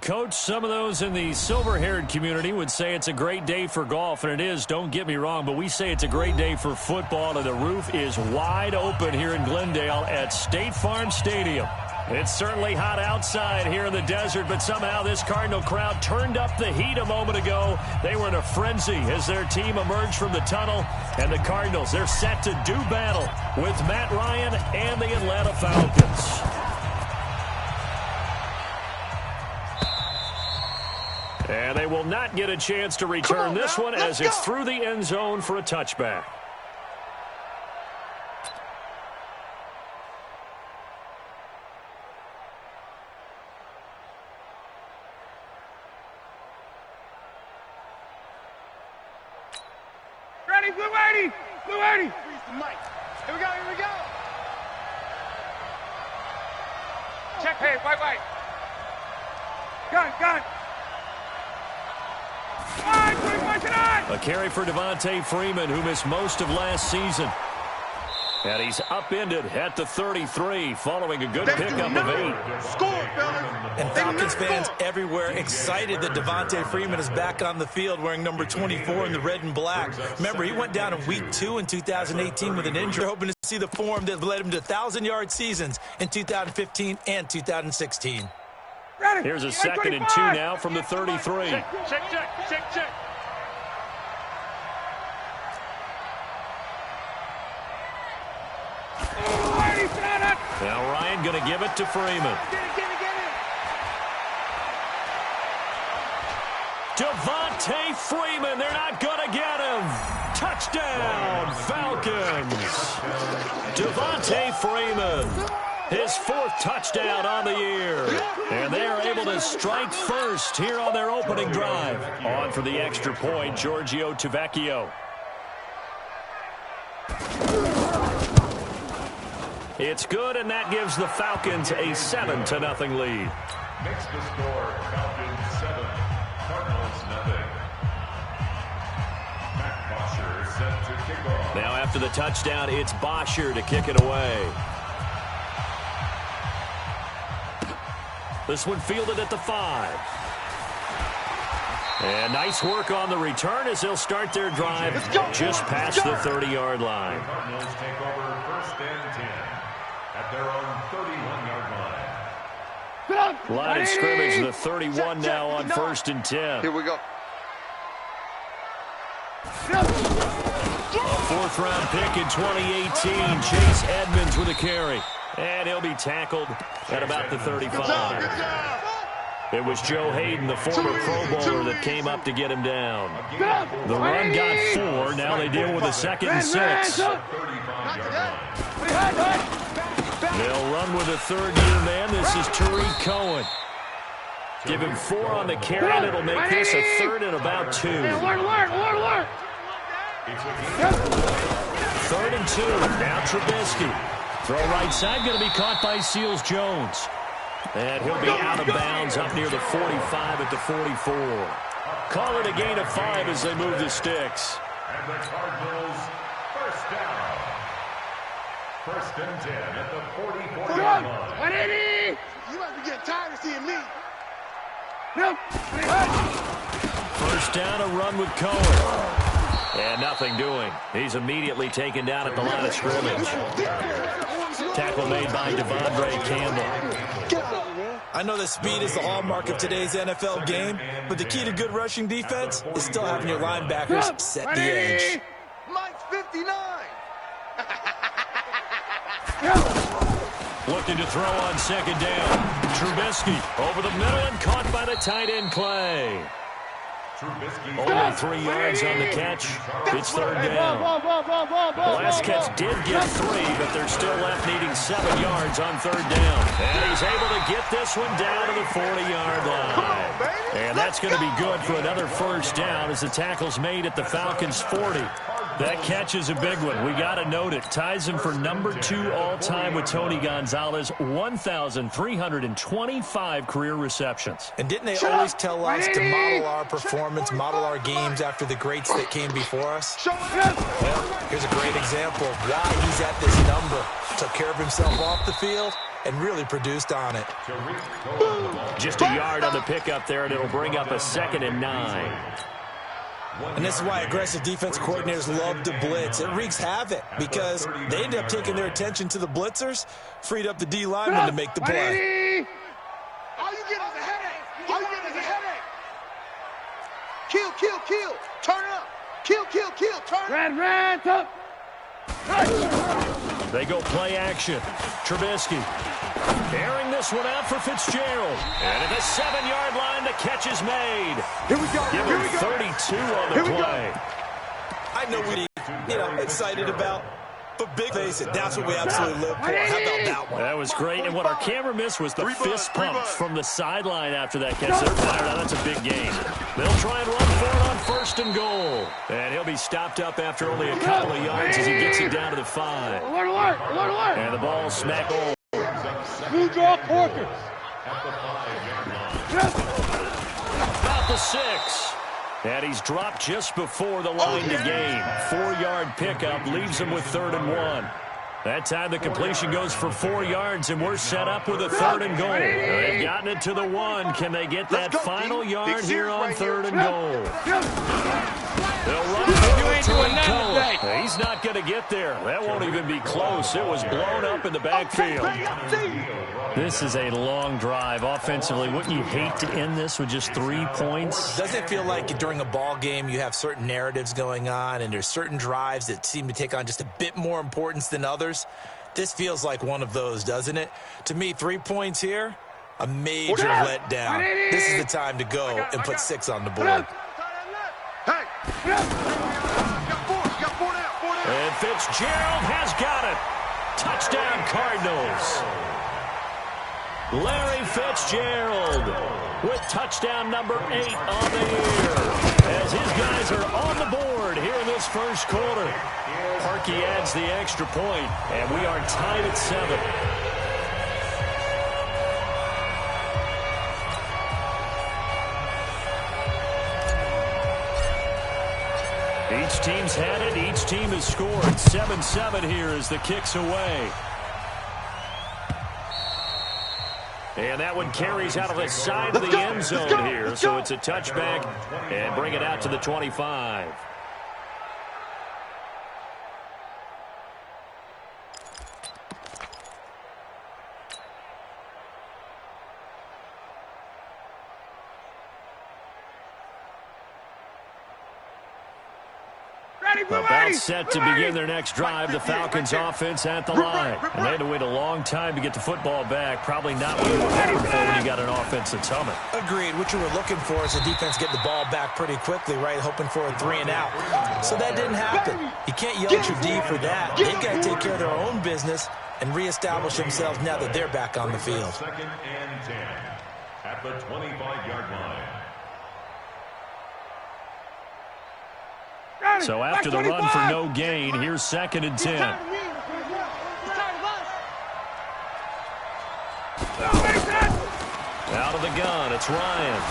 Coach, some of those in the silver-haired community would say it's a great day for golf, and it is, don't get me wrong, but we say it's a great day for football, and the roof is wide open here in Glendale at State Farm Stadium. It's certainly hot outside here in the desert, but somehow this Cardinal crowd turned up the heat a moment ago. They were in a frenzy as their team emerged from the tunnel, and the Cardinals, they're set to do battle with Matt Ryan and the Atlanta Falcons. And they will not get a chance to return this one as it's through the end zone for a touchback. Ready, Blue 80! Blue 80! Freeze the mic. Here we go, here we go! Check, hey, white. Gun! A carry for Devontae Freeman, who missed most of last season. And he's upended at the 33 following a good pickup of 8. Score, fellas. And Falcons fans everywhere excited that Devontae Freeman is back on the field wearing number 24 in the red and black. Remember, he went down in week 2 in 2018 with an injury. They're hoping to see the form that led him to 1,000-yard seasons in 2015 and 2016. Ready. Here's a 2nd and 2 now from the 33. Check. Now Ryan going to give it to Freeman. Get it. Devontae Freeman, they're not going to get him. Touchdown, Falcons. Devontae Freeman, his 4th touchdown on the year. And they are able to strike first here on their opening drive. On for the extra point, Giorgio Tavecchio. It's good, and that gives the Falcons a 7-0 lead. Makes the score Falcons 7, Cardinals 0. Matt Bosher set to kick off. Now after the touchdown, it's Bosher to kick it away. This one fielded at the 5. And nice work on the return as they'll start their drive just past the 30-yard line. The Cardinals take over 1st and 10 at their own 31-yard line. Line of scrimmage, the 31 now on 1st and 10. Here we go. A 4th-round pick in 2018, Chase Edmonds with a carry. And he'll be tackled at about the 35. Good job. It was Joe Hayden, the former Pro Bowler, that came up to get him down. The run got 4. Now they deal with a 2nd and 6. They'll run with a 3rd-year man. This is Tariq Cohen. Give him 4 on the carry, and it'll make this a 3rd and about 2. 3rd and 2. Now Trubisky. Throw right side, going to be caught by Seals Jones. And he'll be out of bounds up near the 45 at the 44. Call it a gain of 5 as they move the sticks. And the Cardinals 1st down. 1st and 10 at the 44-yard line. 180! You must be getting tired of seeing me. No. 1st down, a run with Cohen. And nothing doing. He's immediately taken down at the line of scrimmage. Tackle made by Devondre Campbell. I know that speed is the hallmark of today's NFL game, but the key to good rushing defense is still having your linebackers set the edge. Mike's 59. Looking to throw on 2nd down. Trubisky over the middle and caught by the tight end Clay. Only 3 yards on the catch. It's 3rd down. The last catch did get 3, but they're still left needing 7 yards on 3rd down. And he's able to get this one down to the 40-yard line. And that's going to be good for another 1st down as the tackle's made at the Falcons' 40. That catch is a big one. We got to note it. Ties him for number 2 all-time with Tony Gonzalez, 1,325 career receptions. And didn't they always tell us to model our performance, model our games after the greats that came before us? Well, here's a great example of why he's at this number. Took care of himself off the field, and really produced on it. Just a yard on the pickup there, and it'll bring up a 2nd and 9. And this is why aggressive defense coordinators love to blitz. It wreaks havoc because they end up taking their attention to the blitzers, freed up the D lineman to make the play. All you get is a headache. All you get is a headache. Kill, kill, kill. Turn it up. Kill, kill, kill. Turn it up. Red, up. They go play action. Trubisky airing this one out for Fitzgerald. And at the 7-yard line, the catch is made. Here we go. Give Here him we go. 32 on the play. I know we're excited about, but big face it. That's what we absolutely live for. How about that one? That was great. And what our camera missed was the fist pump from the sideline after that catch. They're fired out. That's a big gain. They'll try and run for it on 1st and goal. And he'll be stopped up after only a couple of yards as he gets it down to the 5. And the ball smack goal. Blue draw Corkers. About the 6. And he's dropped just before the line to gain. 4-yard pickup leaves him with 3rd and 1. That time the completion goes for 4 yards, and we're set up with a 3rd and goal. They've gotten it to the 1. Can they get that final yard here on 3rd and goal? They'll run for it to Rico. He's not going to get there. That won't even be close. It was blown up in the backfield. This is a long drive offensively. Wouldn't you hate to end this with just 3 points? Doesn't it feel like during a ball game you have certain narratives going on and there's certain drives that seem to take on just a bit more importance than others? This feels like one of those, doesn't it? To me, 3 points here, a major letdown. This is the time to go and put 6 on the board. Hey. Got four now. And Fitzgerald has got it. Touchdown, Cardinals. Larry Fitzgerald with touchdown number 8 on the year. As his guys are on the board here in this first quarter. Parkey adds the extra point, and we are tied at 7. Each team's had it. Each team has scored. 7-7 here as the kick's away. And that one carries out of the side of the end zone here. So it's a touchback and bring it out to the 25. About set to begin their next drive, the Falcons offense at the line. And they had to wait a long time to get the football back. Probably not what you were hoping for when you got an offense that's humming. Agreed. What you were looking for is the defense getting the ball back pretty quickly, right? Hoping for a 3 and out. So that didn't happen. You can't yell at your D for that. They've got to take care of their own business and reestablish themselves now that they're back on the field. 2nd and 10 at the 25-yard line. So after the run for no gain, here's 2nd and 10. Out of the gun, it's Ryan.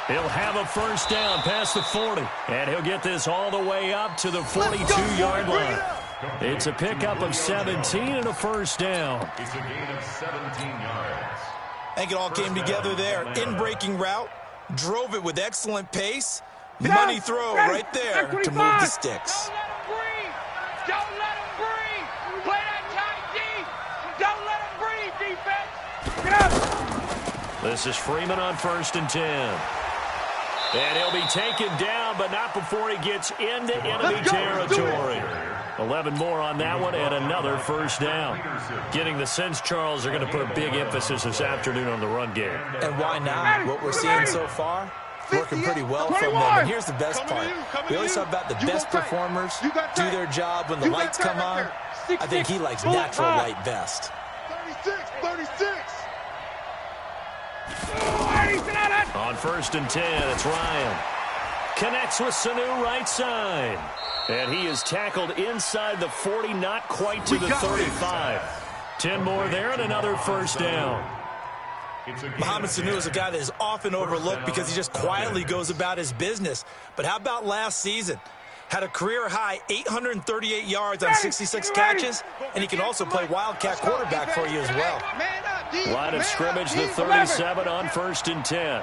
He'll have a first down past the 40. And he'll get this all the way up to the 42-yard line. It's a pickup of 17 and a first down. It's a gain of 17 yards. I think it all came together there. In-breaking route, drove it with excellent pace. Money throw right there to move the sticks. Don't let him breathe. Play that tight D. Don't let him breathe, defense. This is Freeman on 1st and 10. And he'll be taken down, but not before he gets into enemy territory. 11 more on that one and another first down. Getting the sense, Charles, they're going to put a big emphasis this afternoon on the run game. And why not? What we're seeing so far, working pretty well from them. And here's the best part. We always talk about the best performers do their job when the lights come on. I think he likes natural light best. 36. On 1st and 10, it's Ryan. Connects with Sanu right side. And he is tackled inside the 40, not quite to the 35. 10 more there and another first down. Mohamed Sanu is a guy that is often overlooked because he just quietly goes about his business. But how about last season? Had a career-high 838 yards on 66 catches, and he can also play wildcat quarterback for you as well. Line of scrimmage, the 37 on 1st and 10.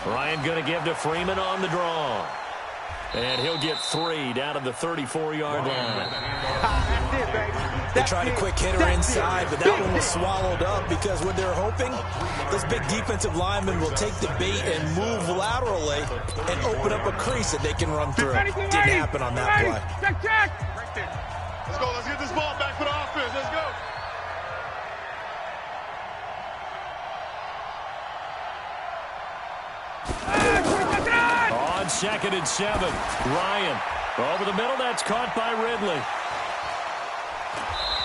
Ryan going to give to Freeman on the draw. And he'll get 3 down to the 34-yard line. They tried a quick hitter inside, but that one was swallowed up because what they're hoping, this big defensive lineman will take the bait and move laterally and open up a crease that they can run through. Didn't happen on that play. Check. Let's go. Let's get this ball back for the offense. Let's go. On 2nd and 7, Ryan over the middle. That's caught by Ridley.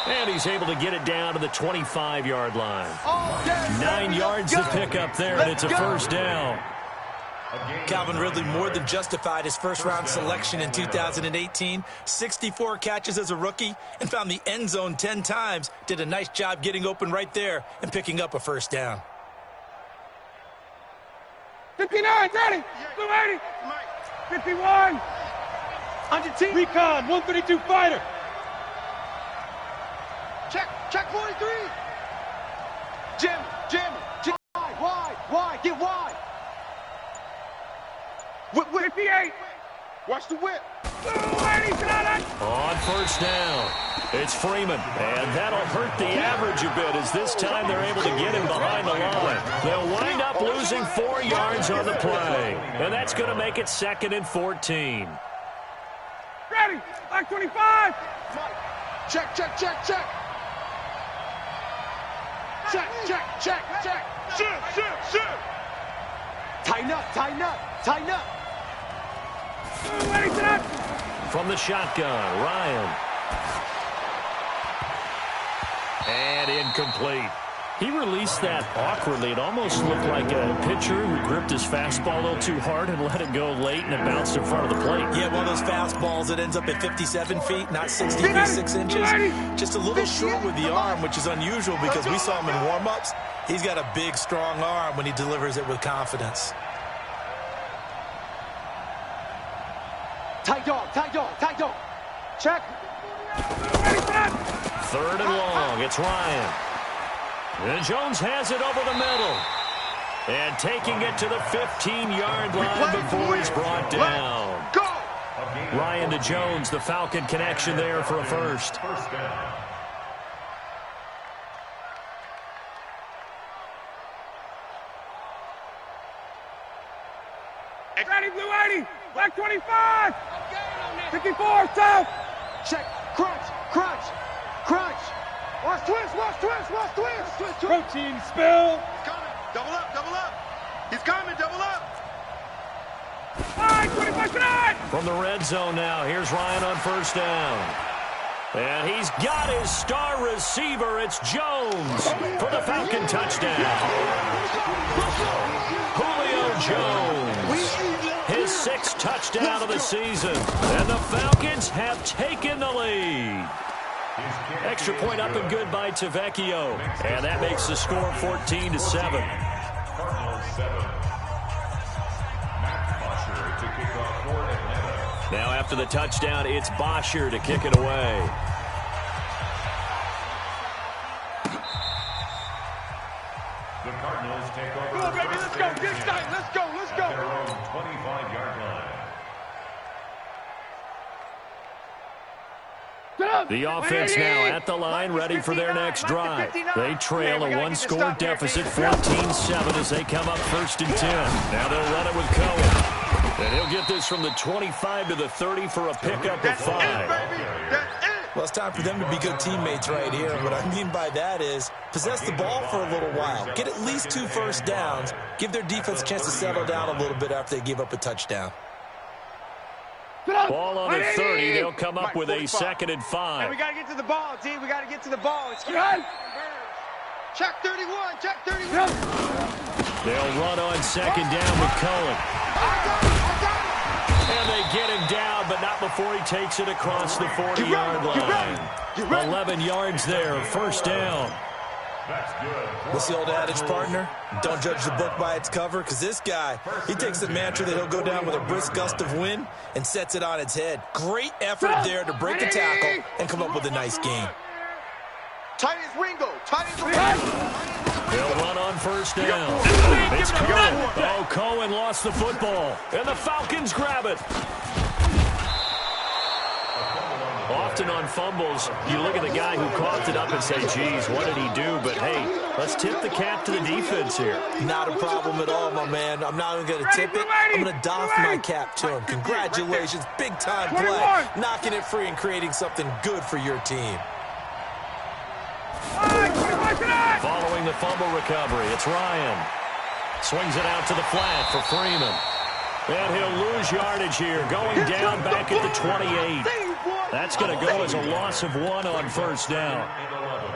And he's able to get it down to the 25-yard line. 9 yards to pick up there, and it's a first down. Calvin Ridley more than justified his first-round selection in 2018. 64 catches as a rookie and found the end zone 10 times. Did a nice job getting open right there and picking up a first down. 59, 30, 280, 51. On your team. Recon, 132 fighter. Check 43. Jim. Wide. Get wide. Whip. 58. Watch the whip. 280, On first down, it's Freeman. And that'll hurt the average a bit as this time they're able to get him behind the line. They'll wind up losing 4 yards on the play. And that's going to make it 2nd and 14. Ready, like 25. Check. Check. Shoot. Tighten up. Ready, set. From the shotgun, Ryan. And incomplete. He released that awkwardly. It almost looked like a pitcher who gripped his fastball a little too hard and let it go late, and it bounced in front of the plate. Yeah, one of those fastballs that ends up at 57 feet, not 60 feet, 6 inches. Just a little short with the arm, which is unusual because we saw him in warm-ups. He's got a big, strong arm when he delivers it with confidence. Tight dog. Check. 3rd and long. It's Ryan. And Jones has it over the middle. And taking it to the 15-yard line before he's brought down. Go. Ryan to Jones, the Falcon connection there for a first. First down. Ready, blue 80, black 25. 54, south. Check. Crunch. Watch twist. Protein spill. He's coming. Double up. He's coming. Double up. 25 tonight. From the red zone now, here's Ryan on first down. And he's got his star receiver. It's Jones for the Falcon touchdown. Julio Jones, his 6th touchdown of the season. And the Falcons have taken the lead. Extra point up and good by Tavecchio. And that makes the score 14-7. Cardinals 7. Matt Bosher to kick off for Atlanta. Now after the touchdown, it's Bosher to kick it away. The Cardinals take over. Come on, baby. Let's go. Get excited. Let's go. At their own 25-yard line. The offense now at the line, ready for their next drive. They trail a one-score deficit, 14-7 as they come up 1st and 10. Now they'll run it with Cohen. And he'll get this from the 25 to the 30 for a pickup of 5. Well, it's time for them to be good teammates right here. And what I mean by that is possess the ball for a little while. Get at least 2 first downs. Give their defense a chance to settle down a little bit after they give up a touchdown. Ball on the 30. They'll come up with a 2nd and 5. Hey, we got to get to the ball, D. We got to get to the ball. It's Check 31. They'll run on 2nd down with Cohen. And they get him down, but not before he takes it across the 40-yard line. 11 yards there, first down. What's the old adage, partner? Don't judge the book by its cover, because this guy, he takes the mantra that he'll go down with a brisk gust of wind and sets it on its head. Great effort there to break a tackle and come up with a nice gain. Tight as Ringo. Tight as Ringo. They'll run on first down. It's Cohen. Oh, Cohen lost the football. And the Falcons grab it. Often on fumbles, you look at the guy who coughed it up and say, geez, what did he do? But, hey, let's tip the cap to the defense here. Not a problem at all, my man. I'm not even going to tip it. I'm going to doff my cap to him. Congratulations. Big-time play. Knocking it free and creating something good for your team. Following the fumble recovery, it's Ryan. Swings it out to the flat for Freeman. And he'll lose yardage here, going down back at the 28. That's going to go as a loss of 1 on first down.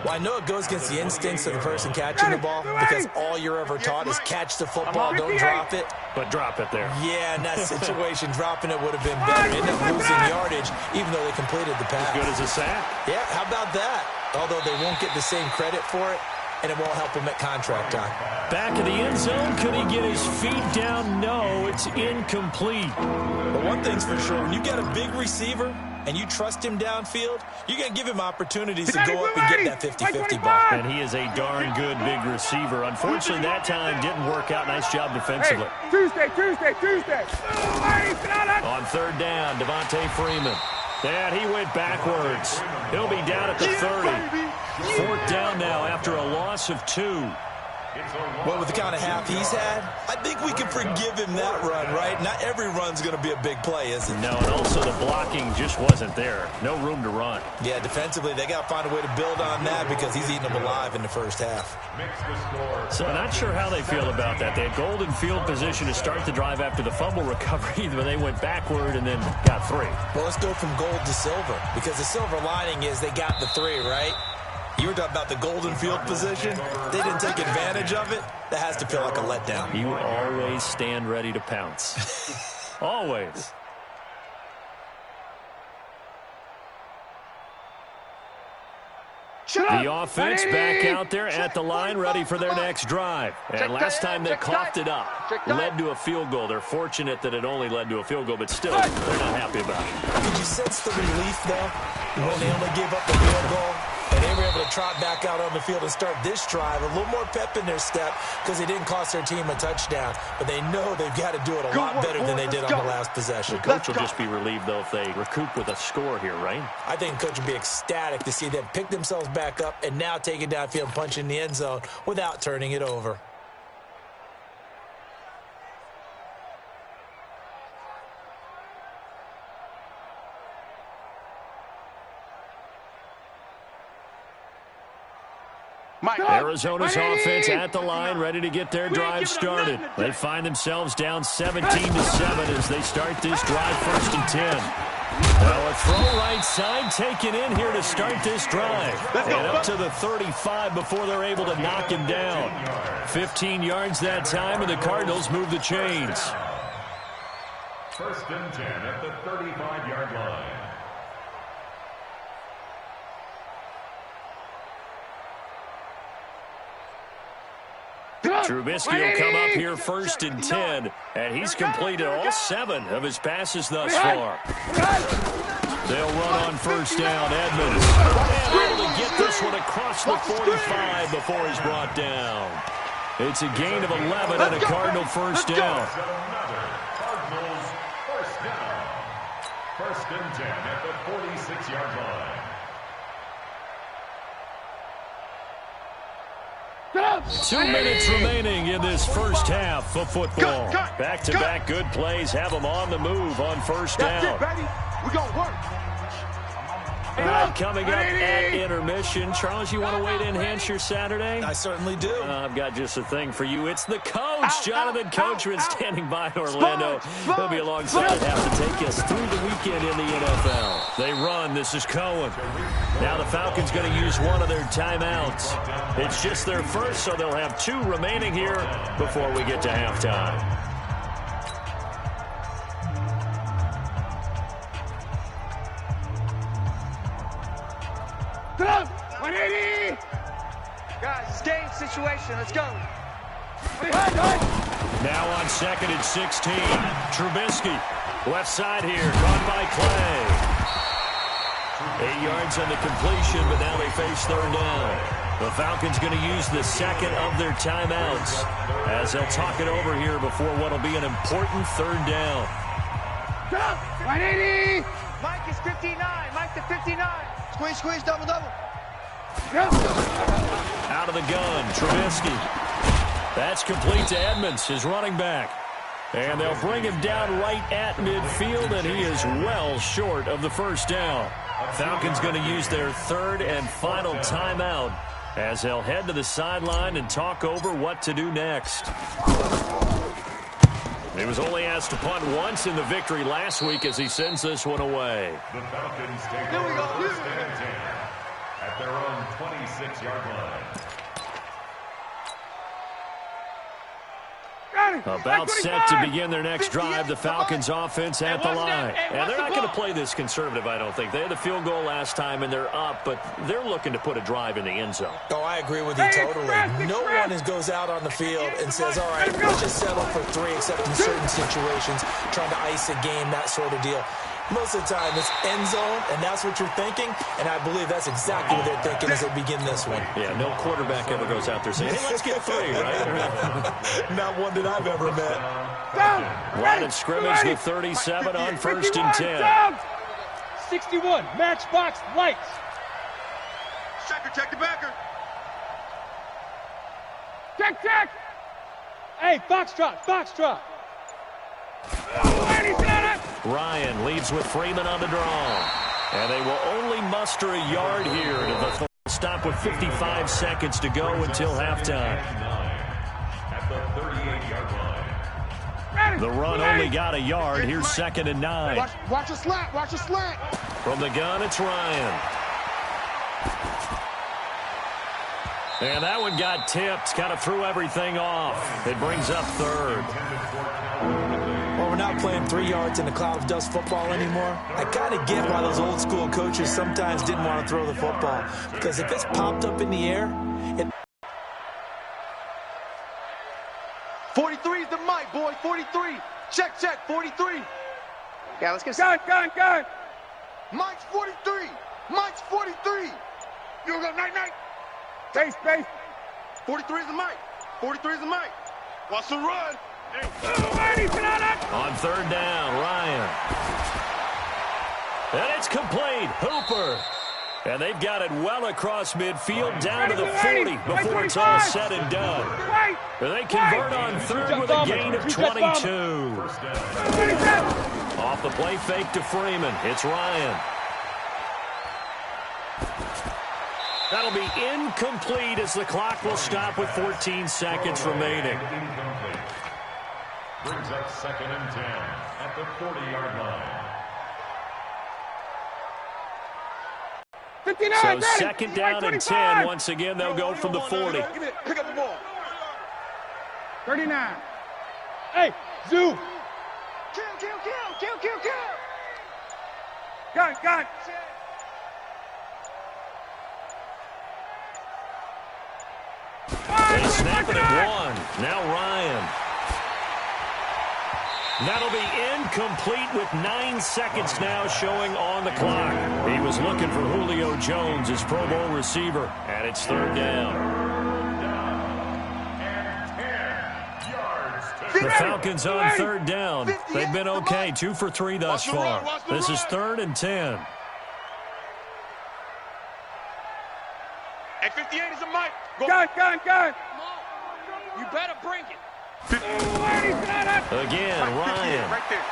Well, I know it goes against the instincts of the person catching the ball because all you're ever taught is catch the football, don't drop it. But drop it there. Yeah, in that situation, dropping it would have been better. End up losing yardage, even though they completed the pass. As good as a sack. Yeah, how about that? Although they won't get the same credit for it, and it won't help him at contract time. Back in the end zone, could he get his feet down? No, it's incomplete. But one thing's for sure, when you got a big receiver and you trust him downfield, you're going to give him opportunities to go up and get that 50-50 ball. And he is a darn good big receiver. Unfortunately, that time didn't work out. Nice job defensively. Hey, Tuesday. On third down, Devontae Freeman. And he went backwards. He'll be down at the 30. Fourth down now after a loss of 2. Well, with the kind of half he's had, I think we can forgive him that run, right? Not every run's going to be a big play, is it? No, and also the blocking just wasn't there. No room to run. Yeah, defensively, they got to find a way to build on that because he's eating them alive in the first half. So I'm not sure how they feel about that. They had golden field position to start the drive after the fumble recovery, but they went backward and then got 3. Well, let's go from gold to silver because the silver lining is they got the 3, right? You were talking about the golden field position. They didn't take advantage of it. That has to feel like a letdown. You always stand ready to pounce. Always. The offense back out there at the line, ready for their next drive. And last time they coughed it up, led to a field goal. They're fortunate that it only led to a field goal, but still, they're not happy about it. Did you sense the relief, though, when they only gave up the field goal? And they were able to trot back out on the field and start this drive. A little more pep in their step because it didn't cost their team a touchdown. But they know they've got to do it a lot better than they did on the last possession. The coach will just be relieved, though, if they recoup with a score here, right? I think the coach will be ecstatic to see them pick themselves back up and now take it downfield and punch in the end zone without turning it over. Arizona's offense at the line, ready to get their drive started. They find themselves down 17-7 as they start this drive, 1st and 10. Now a throw right side taken in here to start this drive. And up to the 35 before they're able to knock him down. 15 yards that time, and the Cardinals move the chains. 1st and 10 at the 35-yard line. Trubisky will come up here 1st and 10, and he's completed all 7 of his passes thus far. They'll run on 1st down. Edmonds able to get this one across the 45 before he's brought down. It's a gain of 11 and a Cardinal 1st down. Cardinals 1st down. 1st and 10 at the 46-yard line. 2 minutes remaining in this first half of football. Back-to-back good plays have them on the move on 1st down. We're going to work. Coming up at intermission. Charles, you want to weigh to enhance your Saturday? I certainly do. I've got just a thing for you. It's the coach, Jonathan Coachman, standing by in Orlando. He'll be alongside and have to take us through the weekend in the NFL. They run. This is Cohen. Now the Falcons going to use one of their timeouts. It's just their first, so they'll have 2 remaining here before we get to halftime. Guys, situation. Let's go. Now on 2nd and 16. Trubisky, left side here, caught by Clay. 8 yards on the completion, but now they face third down. The Falcons going to use the second of their timeouts as they'll talk it over here before what will be an important third down. 180. Mike is 59. Mike to 59. Squeeze, squeeze, double, double. Out of the gun, Trubisky. That's complete to Edmonds, his running back. And they'll bring him down right at midfield, and he is well short of the first down. Falcons going to use their third and final timeout as they'll head to the sideline and talk over what to do next. He was only asked to punt once in the victory last week as he sends this one away. The Falcons take over first and 10 at their own 26-yard line. About set to begin their next drive, the Falcons offense at the line. And they're not going to play this conservative, I don't think. They had the field goal last time, and they're up, but they're looking to put a drive in the end zone. Oh, I agree with you totally. No one goes out on the field and says, all right, let's just settle for 3, except in certain situations, trying to ice a game, that sort of deal. Most of the time, it's end zone, and that's what you're thinking, and I believe that's exactly what they're thinking as they begin this one. Yeah, no quarterback ever goes out there saying, hey, let's get 3, right? Not one that I've ever met. Line of scrimmage, the 37 on 1st and 10. 61, matchbox lights. Checker, check the backer. Check, check. Hey, foxtrot, foxtrot. Ryan leads with Freeman on the draw. And they will only muster a yard here. They'll stop with 55 seconds to go until halftime. At the 38-yard line. The run only got a yard. Here's 2nd and 9. Watch a slant, watch a slant. From the gun, it's Ryan. And that one got tipped, kind of threw everything off. It brings up 3rd. Well, we're not playing 3 yards in a cloud of dust football anymore. I kind of get why those old school coaches sometimes didn't want to throw the football. Because if it's popped up in the air, it... 43 is the mic, boy, 43. Check, check, 43. Yeah, let's get gun. Mike's 43. Mike's 43. You go night, night. Space. 43 is the mic. 43 is the mic. Watch the run. On 3rd down, Ryan. And it's complete. Hooper. And they've got it well across midfield down to the 40 before it's all said and done. And they convert on 3rd with a gain of 22. Off the play fake to Freeman. It's Ryan. That'll be incomplete as the clock will stop with 14 seconds remaining. Brings up 2nd and 10 at the 40-yard line. 59, so 2nd down and 10. Once again, they'll go from the 40. Pick up the ball. 39. Hey, Zoo. Kill. Gun. They snap it at 1. Now Ryan. That'll be incomplete with 9 seconds now showing on the clock. He was looking for Julio Jones, his Pro Bowl receiver, and it's 3rd down. The Falcons on 3rd down. They've been okay, 2 for 3 thus far. This is 3rd and 10. At 58 is the mic. Gun. You better bring it. Again, Ryan. Right there.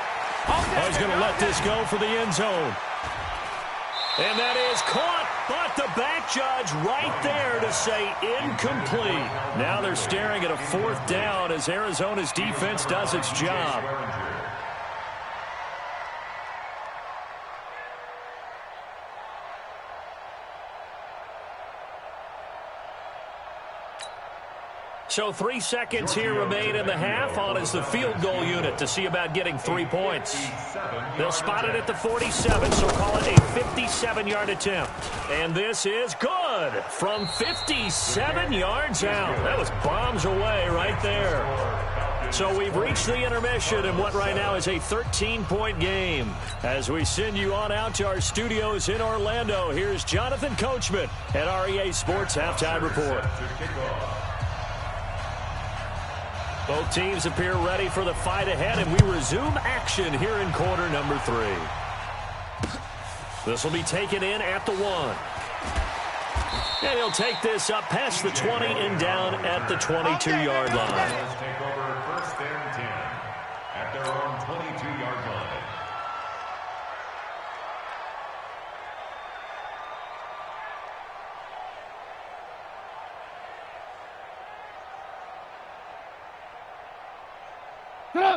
Oh, he's going to let this go for the end zone. And that is caught, but the back judge right there to say incomplete. Now they're staring at a 4th down as Arizona's defense does its job. So 3 seconds here remain in the half. On is the field goal unit to see about getting 3 points. They'll spot it at the 47, so call it a 57-yard attempt. And this is good from 57 yards out. That was bombs away right there. So we've reached the intermission in what right now is a 13-point game. As we send you on out to our studios in Orlando, here's Jonathan Coachman at REA Sports Halftime Report. Both teams appear ready for the fight ahead, and we resume action here in quarter number 3. This will be taken in at the 1. And he'll take this up past the 20 and down at the 22-yard line. Take over first and 10 at their own 22-yard line.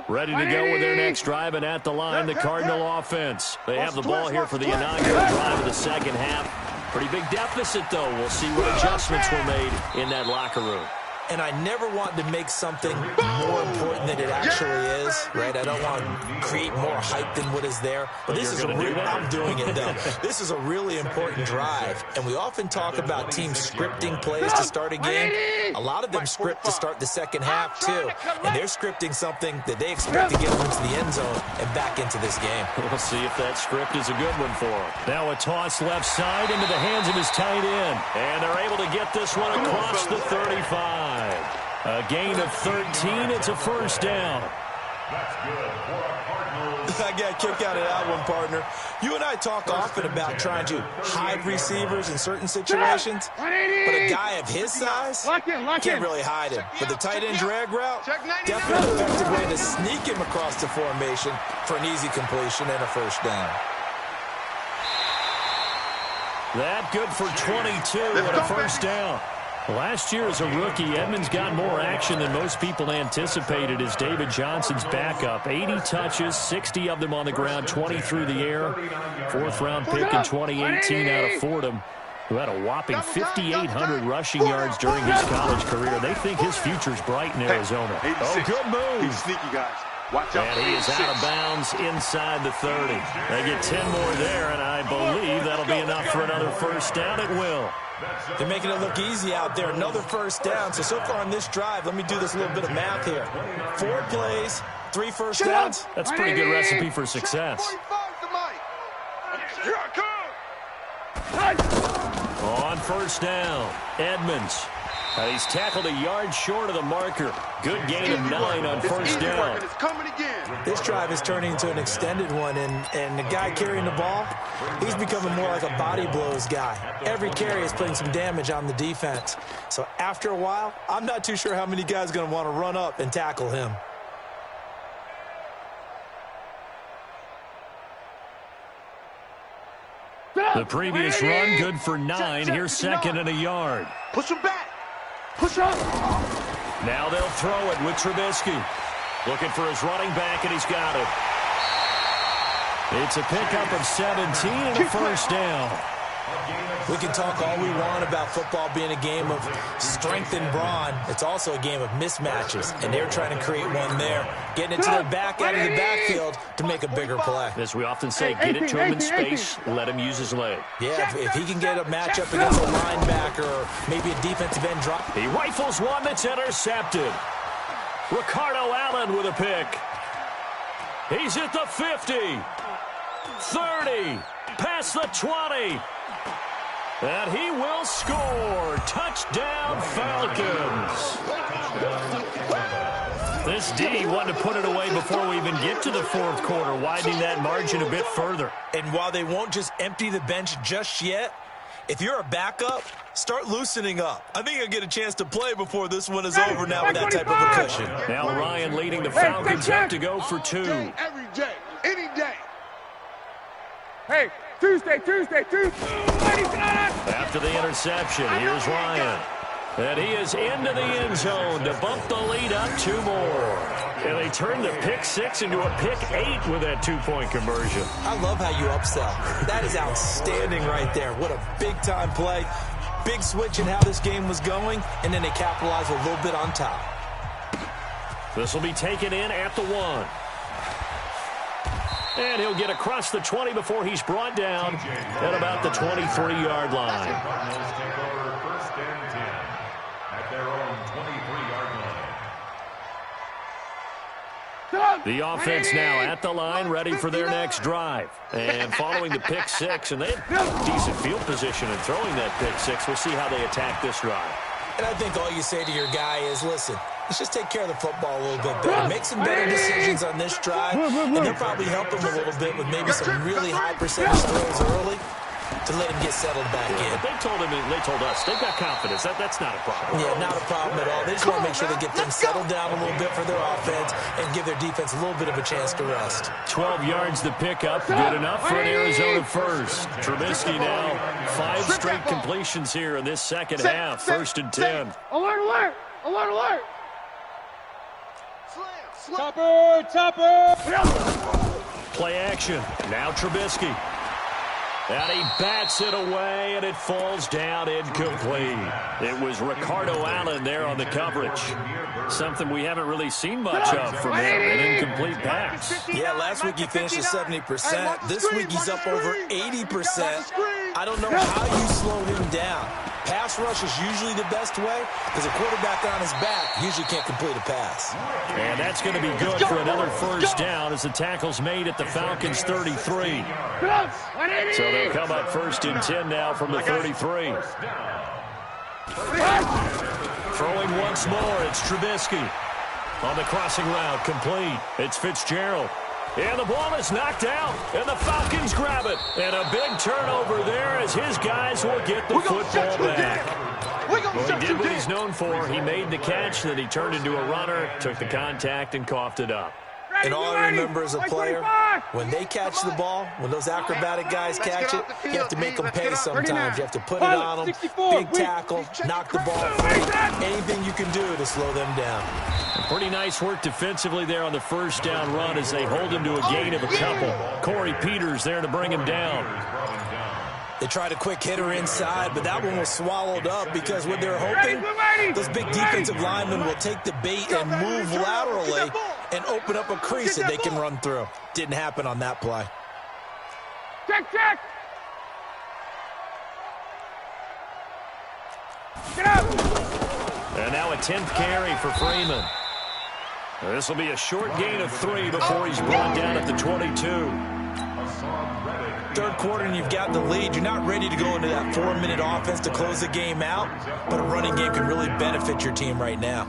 Ready to go with their next drive, and at the line, the Cardinal offense. They have the ball here for the inaugural drive of the second half. Pretty big deficit, though. We'll see what adjustments were made in that locker room. And I never want to make something more important than it actually is, right? I don't want to create more hype than what is there. But this is I'm doing it, though. This is a really important drive. And we often talk about teams scripting plays to start a game. A lot of them script to start the second half, too. And they're scripting something that they expect to get them into the end zone and back into this game. We'll see if that script is a good one for them. Now a toss left side into the hands of his tight end. And they're able to get this one across the 35. A gain of 13. It's a first down. That's good for a Cardinals. I got a kick out of that one, partner. You and I talk often about trying to hide receivers in certain situations, but a guy of his size can't really hide him. But the tight end drag route, definitely an effective way to sneak him across the formation for an easy completion and a first down. That good for 22 and a first down. Last year as a rookie, Edmonds got more action than most people anticipated as David Johnson's backup. 80 touches, 60 of them on the ground, 20 through the air. Fourth-round pick in 2018 out of Fordham, who had a whopping 5,800 rushing yards during his college career. They think his future's bright in Arizona. Oh, good move. He's sneaky, guys. Watch out. And he is out of bounds inside the 30. They get 10 more there, and I believe that'll be enough for another first down. It will. They're making it look easy out there. Another first down. So far on this drive, let me do this little bit of math here. 4 plays, 3 first downs. That's a pretty good recipe for success. Here I come. On first down, Edmonds. He's tackled a yard short of the marker. Good gain of 9 on first down. It's coming again. This drive is turning into an extended one, and the guy carrying the ball, he's becoming more like a body blows guy. Every carry is putting some damage on the defense. So after a while, I'm not too sure how many guys are going to want to run up and tackle him. The previous run, good for 9. Here's second and a yard. Push him back. Push up. Now they'll throw it with Trubisky. Looking for his running back, and he's got it. It's a pickup of 17 and a first down. We can talk all we want about football being a game of strength and brawn. It's also a game of mismatches, and they're trying to create one there, getting it to their back out of the backfield to make a bigger play. As we often say, get it to him in space, let him use his leg. Yeah, if he can get a matchup against a linebacker or maybe a defensive end drop. He rifles one that's intercepted. Ricardo Allen with a pick. He's at the 50, 30, past the 20. And he will score. Touchdown, Falcons. This D wanted to put it away before we even get to the fourth quarter, widening that margin a bit further. And while they won't just empty the bench just yet, if you're a backup, start loosening up. I think you'll get a chance to play before this one is over now with that type of a cushion. Now Ryan leading the Falcons have to go for 2. Every day, any day. Hey, Tuesday. After the interception, here's Ryan. And he is into the end zone to bump the lead up 2 more. And they turn the pick 6 into a pick 8 with that 2-point conversion. I love how you upsell. That is outstanding right there. What a big-time play. Big switch in how this game was going, and then they capitalized a little bit on top. This will be taken in at the 1. And he'll get across the 20 before he's brought down at about the 23-yard line. Cardinals take over 1st and 10 at their own 23-yard line. The offense now at the line, ready for their next drive. And following the pick 6, and they have decent field position in throwing that pick 6. We'll see how they attack this drive. And I think all you say to your guy is, listen, let's just take care of the football a little bit better. Make some better decisions on this drive, and they'll probably help him a little bit with maybe some really high percentage throws early to let him get settled back in. But they told us, they've got confidence. That's not a problem. Yeah, not a problem at all. They just want to make sure they get things settled down a little bit for their offense and give their defense a little bit of a chance to rest. 12 yards to pick up. Good enough for an Arizona first. Trubisky now, 5 straight completions here in this second half. 1st and 10. Alert, alert! Alert, alert! Topper! Play action. Now Trubisky. And he bats it away, and it falls down incomplete. It was Ricardo Allen there on the coverage. Something we haven't really seen much of from him, an incomplete pass. Yeah, last week he finished at 70%. This week he's up over 80%. I don't know how you slow him down. Pass rush is usually the best way because a quarterback on his back usually can't complete a pass. And that's going to be good for another first down as the tackle's made at the Falcons' 33. So they'll come up 1st and 10 now from the 33. Throwing once more, it's Trubisky. On the crossing route, complete. It's Fitzgerald. And the ball is knocked out, and the Falcons grab it. And a big turnover there as his guys will get the football back. Well, he did what he's known for. He made the catch, then he turned into a runner, took the contact, and coughed it up. And all I remember as a player, when they catch the ball, when those acrobatic guys catch it, you have to make them pay sometimes. You have to put it on them, big tackle, knock the ball free, anything you can do to slow them down. Pretty nice work defensively there on the first down run as they hold him to a gain of a couple. Corey Peters there to bring him down. They tried a quick hitter inside, but that one was swallowed up because what they're hoping, those big defensive linemen will take the bait and move laterally and open up a crease that they can run through. Didn't happen on that play. Check! Get up! And now a 10th carry for Freeman. This will be a short gain of 3 before he's brought down at the 22. Third quarter and you've got the lead. You're not ready to go into that 4-minute offense to close the game out, but a running game can really benefit your team right now.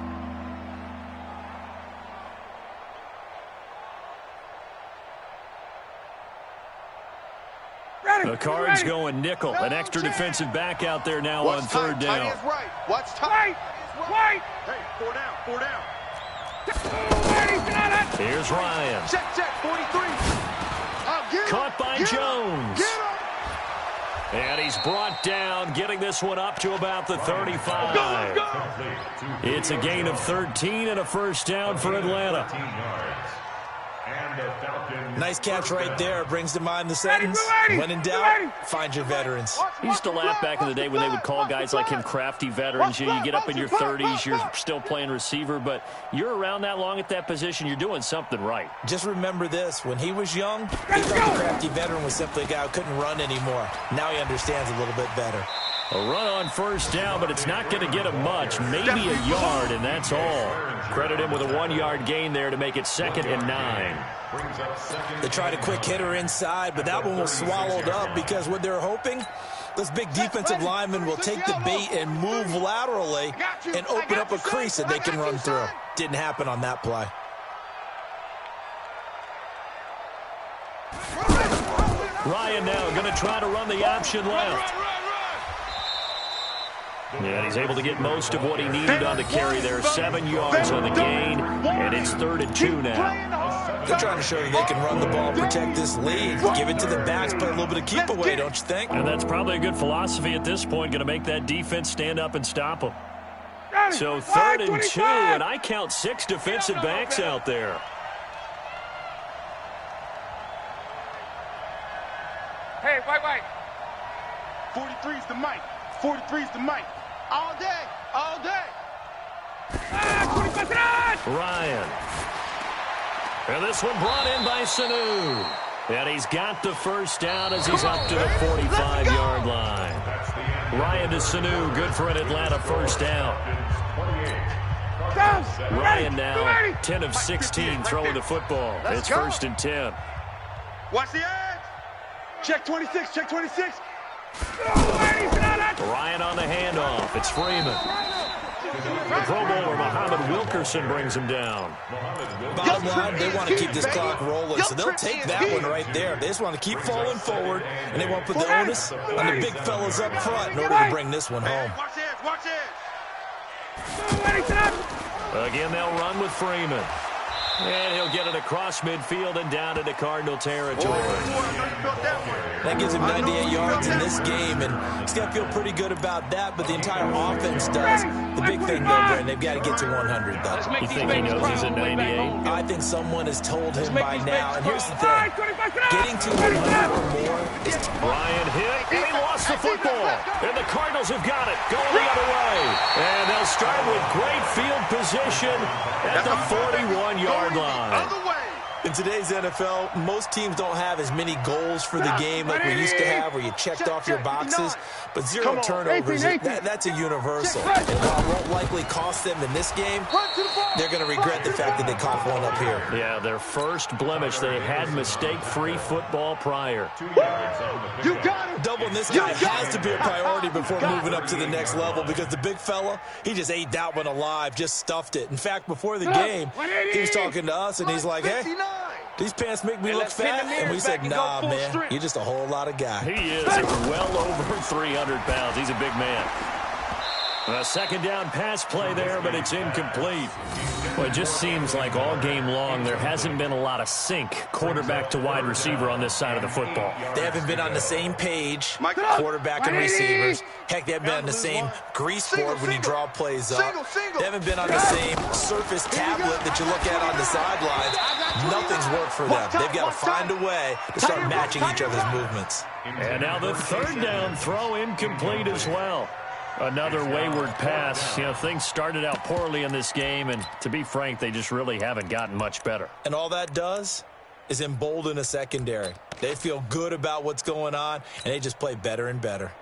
The Cards going nickel. An extra defensive back out there now on 3rd down. Watch tight. Right! Hey, 4 down. Here's Ryan. Check, 43. Caught by Jones. And he's brought down, getting this one up to about the 35. It's a gain of 13 and a first down for Atlanta. Nice catch right there. Brings to mind the sentence, when in doubt, find your veterans. He used to laugh back in the day when they would call guys like him crafty veterans. You get up in your 30s, you're still playing receiver, but you're around that long at that position, you're doing something right. Just remember this. When he was young, he thought the crafty veteran was simply a guy who couldn't run anymore. Now he understands a little bit better. A run on first down, but it's not going to get him much. Maybe a yard, and that's all. Credit him with a 1-yard gain there to make it 2nd and 9. They tried a quick hitter inside, but that one was swallowed up because what they're hoping, those big defensive linemen will take the bait and move laterally and open up a crease that they can run through. Didn't happen on that play. Ryan now going to try to run the option left. Yeah, he's able to get most of what he needed on the carry there. 7 yards on the gain, and it's 3rd and 2 now. They're trying to show you they can run the ball, protect this lead, give it to the backs, play a little bit of keep away, don't you think? And that's probably a good philosophy at this point, going to make that defense stand up and stop them. So 3rd and 2, and I count 6 defensive backs out there. Hey, wait. 43's the mic. 43's the mic. All day, all day. Ryan. And this one brought in by Sanu. And he's got the first down as he's up to the 45-yard line. Ryan to Sanu, good for an Atlanta first down. Ryan now 10 of 16 throwing the football. It's 1st and 10. Watch the edge. Check 26, check 26. Ryan on the handoff. It's Freeman. The Pro Bowler, Muhammad Wilkerson, brings him down. Bottom line, they want to keep this clock rolling, so they'll take that one right there. They just want to keep falling forward, and they want to put the onus on the big fellas up front in order to bring this one home. Watch it, watch it. Again, they'll run with Freeman. And he'll get it across midfield and down into Cardinal territory. That gives him 98 yards in this game, and he's got to feel pretty good about that, but the entire offense does. The big thing, though, Brandon, they've got to get to 100, though. You think he knows he's at 98? I think someone has told him by now, and here's the thing. Getting to 100 or more is Ryan hit, and he lost the football. And the Cardinals have got it, going the other way. And they'll start with great field position at the 41-yard line. In today's NFL, most teams don't have as many goals for the game like we used to have, where you checked off your boxes, but zero turnovers, that's a universal. And while it won't likely cost them in this game, they're going to regret the fact that they caught one up here. Yeah, their first blemish. They had mistake-free football prior. You got it. Doubling this guy has to be a priority before moving up to the next level, because the big fella, he just ate that one alive, just stuffed it. In fact, before the game, he was talking to us, and he's like, hey, these pants make me look fat. And we said, nah, man, you're just a whole lot of guy. He is well over 300 pounds. He's a big man. A second down pass play there, but it's incomplete. Well, it just seems like all game long there hasn't been a lot of sync quarterback to wide receiver on this side of the football. They haven't been on the same page, quarterback and receivers. Heck, they haven't been on the same grease board when you draw plays up. They haven't been on the same surface tablet that you look at on the sidelines. Nothing's worked for them. They've got to find a way to start matching each other's movements. And now the third down throw incomplete as well. Another wayward pass. You know, things started out poorly in this game, and to be frank, they just really haven't gotten much better. And all that does is embolden a secondary. They feel good about what's going on, and they just play better and better.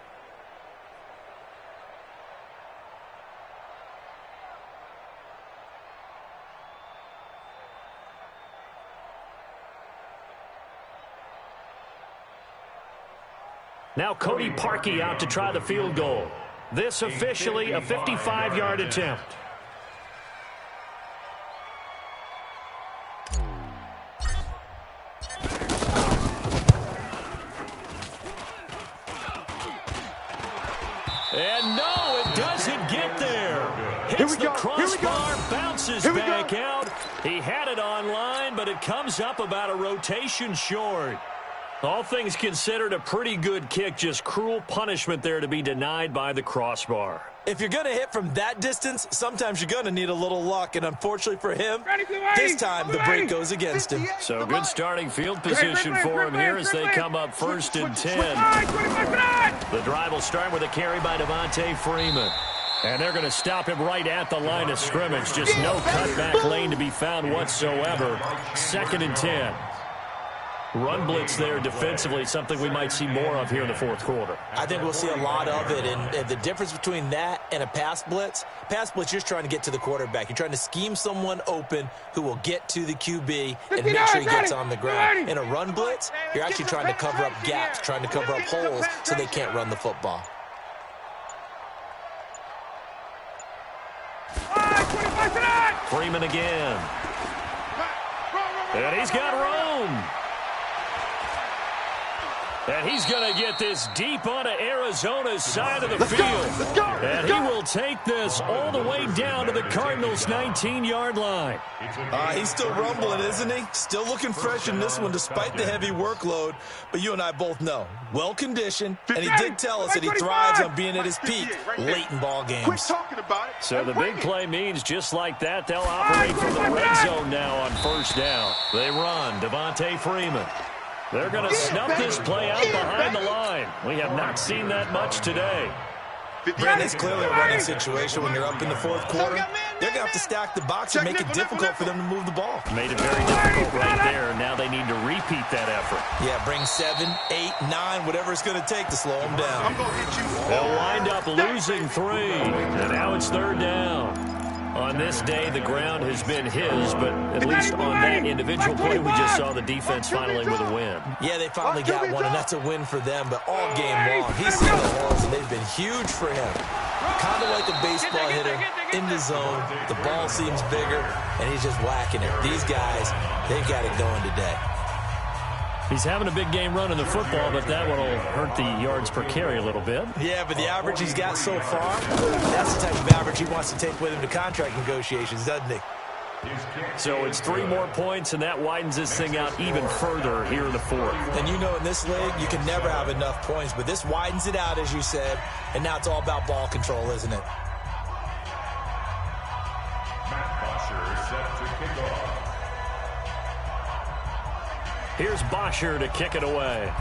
Now Cody Parkey out to try the field goal. This officially a 55-yard attempt. And no, it doesn't get there. Hits the crossbar, bounces back out. He had it online, but it comes up about a rotation short. All things considered, a pretty good kick, just cruel punishment there to be denied by the crossbar. If you're going to hit from that distance, sometimes you're going to need a little luck, and unfortunately for him, this time the break goes against him. So good starting field position for him here as they come up 1st and 10. The drive will start with a carry by Devontae Freeman. And they're going to stop him right at the line of scrimmage. Just no cutback lane to be found whatsoever. 2nd and 10. Run blitz there defensively, something we might see more of here in the fourth quarter. I think we'll see a lot of it, and the difference between that and a pass blitz, you're just trying to get to the quarterback. You're trying to scheme someone open who will get to the QB and make sure he gets on the ground. In a run blitz, you're actually trying to cover up gaps, trying to cover up holes so they can't run the football. Freeman again. And he's got room. And he's going to get this deep onto Arizona's side of the field. And he will take this all the way down to the Cardinals' 19-yard line. He's still rumbling, isn't he? Still looking fresh in this one despite the heavy workload. But you and I both know, well-conditioned, and he did tell us that he thrives on being at his peak late in ball games. So the big play means just like that, they'll operate from the red zone now on 1st down. They run, Devontae Freeman. They're going to snuff this play out behind the line. We have not seen that much today. Brandon, it's clearly a running situation when you're up in the fourth quarter. They're going to have to stack the box and make it difficult for them to move the ball. Made it very difficult right there. Now they need to repeat that effort. Yeah, bring 7, 8, 9, whatever it's going to take to slow them down. They'll wind up losing 3. And now it's third down. On this day, the ground has been his, but at least on that individual play, we just saw the defense finally with a win. Yeah, they finally got one, and that's a win for them, but all game long, he's seen the holes, and they've been huge for him. Kind of like a baseball hitter, in the zone, the ball seems bigger, and he's just whacking it. These guys, they've got it going today. He's having a big game running the football, but that one will hurt the yards per carry a little bit. Yeah, but the average he's got so far, that's the type of average he wants to take with him to contract negotiations, doesn't he? So it's 3 more points, and that widens this thing out even further here in the fourth. And you know in this league, you can never have enough points, but this widens it out, as you said, and now it's all about ball control, isn't it? Matt Bosher set to kick off. Here's Bosher to kick it away.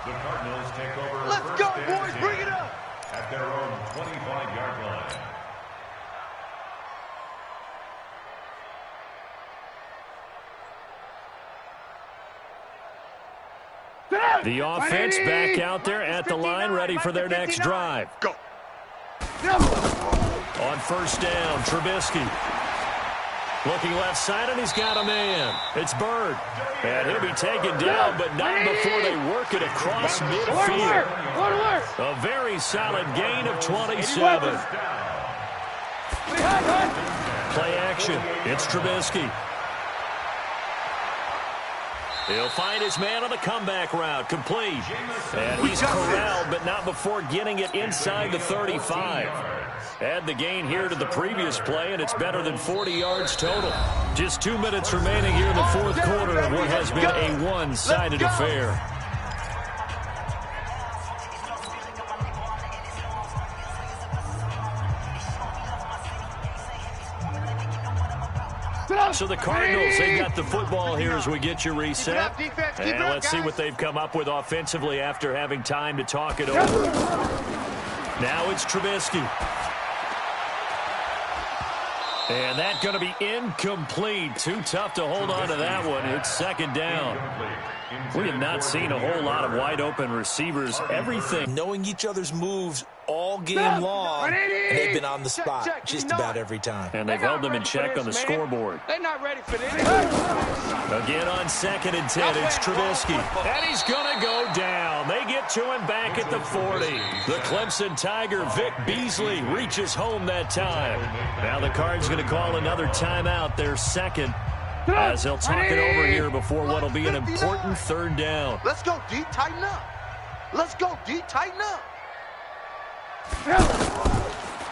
The Cardinals take over. Let's go, boys. Bring it up. At their own 25-yard line. The offense back out there at the line, ready for their next drive. Go. On first down, Trubisky. Looking left side, and he's got a man. It's Bird. And he'll be taken down, but not before they work it across midfield. A very solid gain of 27. Play action. It's Trubisky. He'll find his man on the comeback route. Complete. And he's corralled, but not before getting it inside the 35. Add the gain here to the previous play, and it's better than 40 yards total. Just 2 minutes remaining here in the fourth quarter of what has been a one-sided affair. So the Cardinals, they got the football here as we get you reset. And let's see what they've come up with offensively after having time to talk it over. Now it's Trubisky. And that's going to be incomplete. Too tough to hold on to that one. It's second down. We have not seen a whole lot of wide-open receivers. Everything. Knowing each other's moves all game long, and they've been on the spot just about every time. And they've held them in check on the scoreboard. They're not ready for this. Again on 2nd and 10, it's Trubisky. And he's going to go down. They get to him back at the 40. The Clemson Tiger, Vic Beasley, reaches home that time. Now the Cards going to call another timeout, their second, as they'll talk it over here before what will be an important third down. Let's go, D. Tighten up. Let's go, D. Tighten up.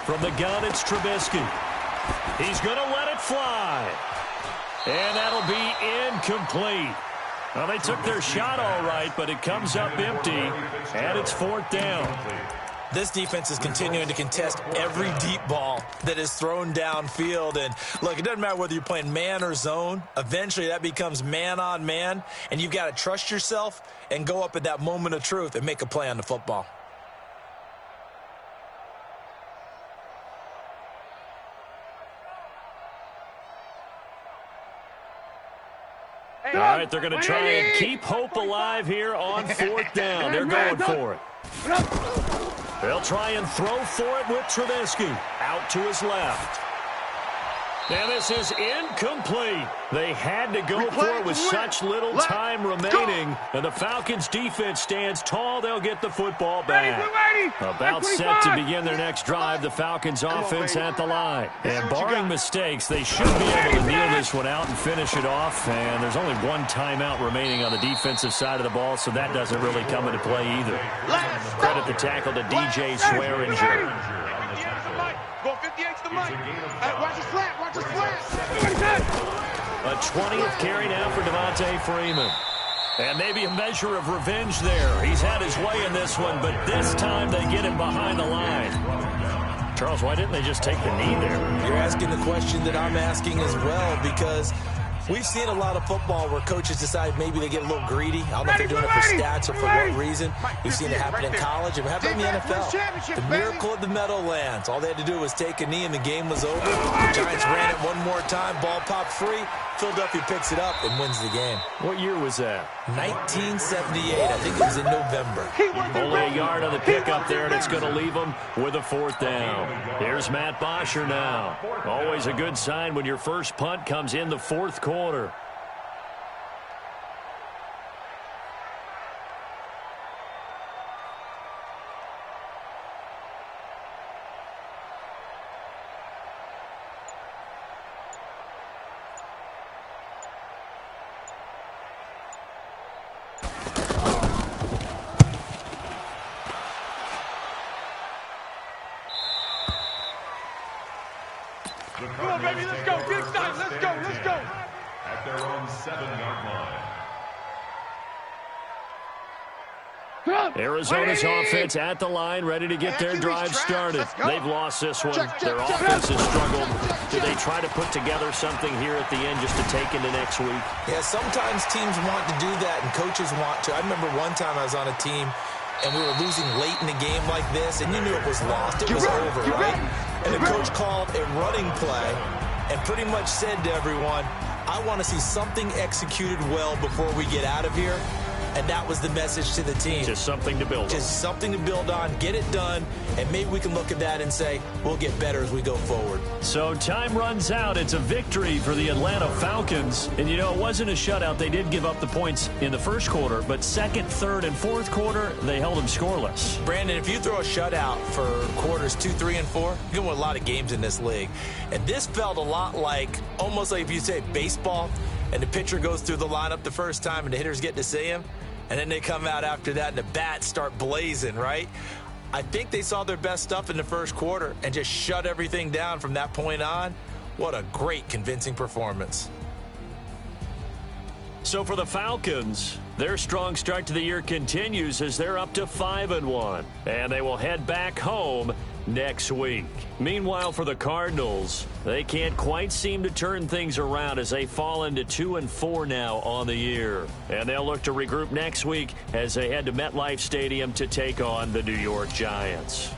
From the gun, it's Trubisky. He's going to let it fly. And that'll be incomplete. Well, they took their shot all right, but it comes up empty, and it's 4th down. This defense is continuing to contest every deep ball that is thrown downfield. And, look, it doesn't matter whether you're playing man or zone. Eventually, that becomes man-on-man, and you've got to trust yourself and go up at that moment of truth and make a play on the football. All right, they're going to try and keep hope alive here on 4th down. They're going for it. They'll try and throw for it with Trubisky. Out to his left. And this is incomplete. They had to go for it with such little time remaining. And the Falcons defense stands tall. They'll get the football back. About set to begin their next drive, the Falcons offense at the line. And barring mistakes, they should be able to kneel this one out and finish it off. And there's only one timeout remaining on the defensive side of the ball, so that doesn't really come into play either. Credit the tackle to DJ Swearinger. Go 58's the money. Watch his flat. Watch his flat. A 20th carry now for Devontae Freeman. And maybe a measure of revenge there. He's had his way in this one, but this time they get him behind the line. Charles, why didn't they just take the knee there? You're asking the question that I'm asking as well, because We've seen a lot of football where coaches decide maybe they get a little greedy. I don't know if they're doing it for stats or for what reason. We've seen it happen in college and it happened in the NFL. The miracle of the Meadowlands. All they had to do was take a knee and the game was over. The Giants ran it one more time. Ball popped free. Philadelphia picks it up and wins the game. What year was that? 1978. I think it was in November. Only a yard on the pickup there, and it's going to leave them with a 4th down. Here's Matt Bosher now. Always a good sign when your first punt comes in the 4th quarter. Come on, baby, let's go. Big time. Let's go. Let's go. At their own 7-yard line. Arizona's offense at the line, ready to get their drive started. They've lost this one. Their offense has struggled. Do they try to put together something here at the end just to take into next week? Yeah, sometimes teams want to do that and coaches want to. I remember one time I was on a team and we were losing late in the game like this, and you knew it was lost. It was over, right? And the coach called a running play and pretty much said to everyone, I want to see something executed well before we get out of here. And that was the message to the team. Just something to build on. Just something to build on, get it done, and maybe we can look at that and say, we'll get better as we go forward. So time runs out. It's a victory for the Atlanta Falcons. And, you know, it wasn't a shutout. They did give up the points in the first quarter, but second, third, and fourth quarter, they held them scoreless. Brandon, if you throw a shutout for quarters 2, 3, and 4, you can win a lot of games in this league. And this felt a lot like, almost like if you say baseball, and the pitcher goes through the lineup the first time and the hitters get to see him, and then they come out after that and the bats start blazing, right? I think they saw their best stuff in the first quarter and just shut everything down from that point on. What a great, convincing performance. So for the Falcons, their strong start to the year continues as they're up to 5-1, and they will head back home next week. Meanwhile, for the Cardinals, they can't quite seem to turn things around as they fall into 2-4 now on the year. And they'll look to regroup next week as they head to MetLife Stadium to take on the New York Giants.